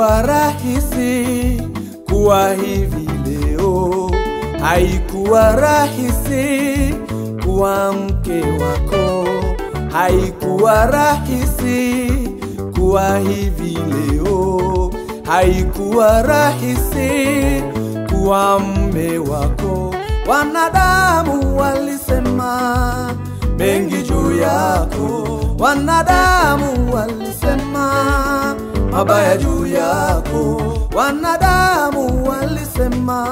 Haikuwa rahisi kuwa hivi leo, haikuwa rahisi kuwa mke wako, haikuwa rahisi kuwa hivi leo, haikuwa rahisi kuwa mume wako. Wanadamu walisema mengi juu yako, wanadamu walisema mabaya juu yako, wanadamu walisema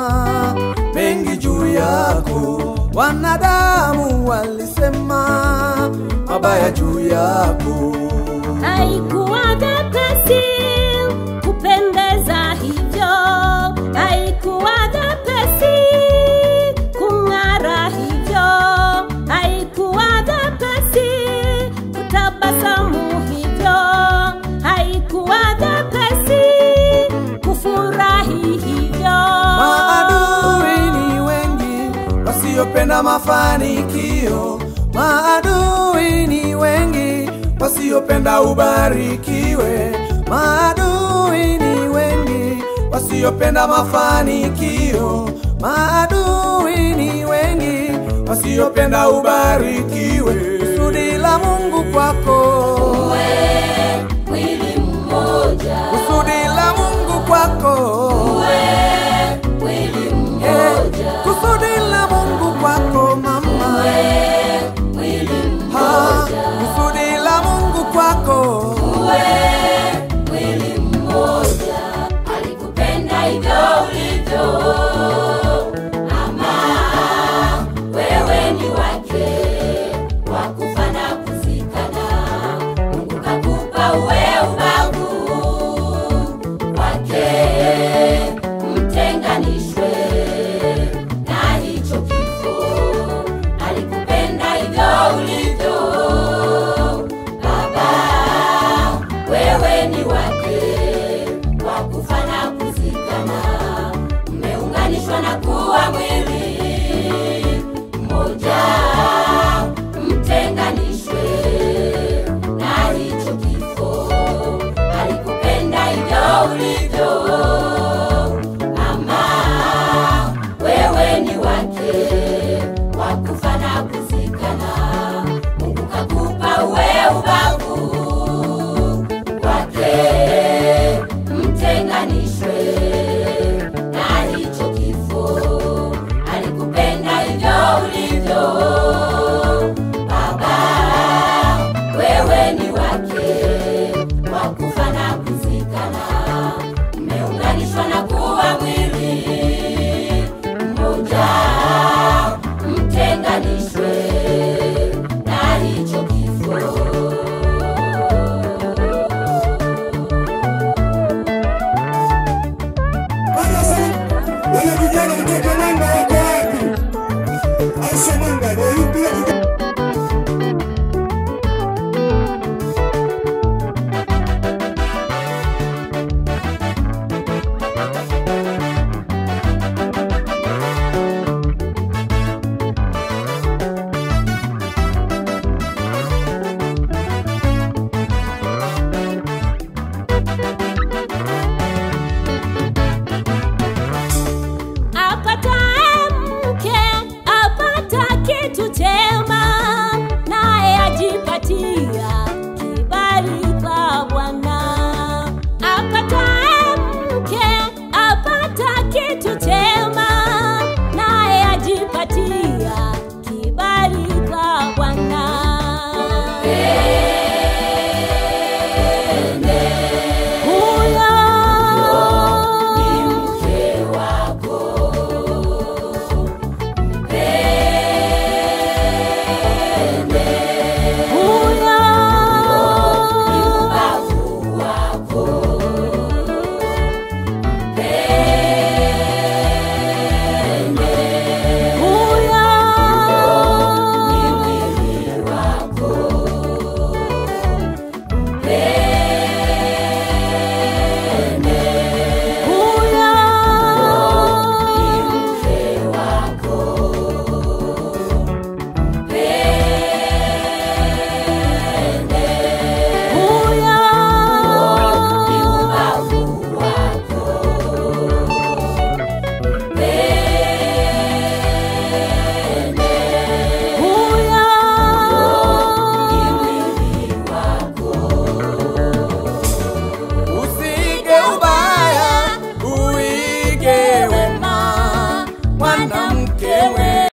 mengi juu yako, wanadamu walisema mabaya juu yako. Haikuwa dhepesi kupendeza hivyo, haikuwa dhepesi kung'ara hivyo, haikuwa dhepesi kutabasamu hivyo, haikuwa dhepesi kufurahi hivyo. Maadui ni wengi wasiopenda mafanikio, maadui ni wengi wasiopenda ubarikiwe, maadui ni wengi wasiopenda mafanikio, maadui ni wengi wasiopenda ubarikiwe. Kusudi la Mungu kwako uwe mwili mmoja, kusudi la Mungu kwako uwe mwili mmoja, kusudi la Mungu kwako mama, uwe mwili mmoja, kusudi la Mungu kwako uwe mwili mmoja. Alikupenda hivyo ulivyo, ama wewe ni wake, wakufa na kuzikana. Mungu kakupa uwe ubavu wake, mtenganishwe na hicho kifo. Alikupenda hivyo ulivyo, Baba, wewe ni wake, wakufa na kuzikana. Mmeunganishwa na kuwa mwili mmoja, mtenganishwe na hicho kifo. Alikupenda hivyo ulivyo, ama wewe ni wake, wakufa na kuzikana. Mungu kakupa uwe ubavu wake, mtenganishwe na hicho kifo. Alikupenda hivyo ulivyo, Baba, wewe ni wake, wakufa na kuzikana. Mmeunganishwa na kuwa mwili mmoja, mtenganishwe na hicho kifo. Wale vijana kutoka Nanga wako wapi? Aisha Manga, ndio yupi?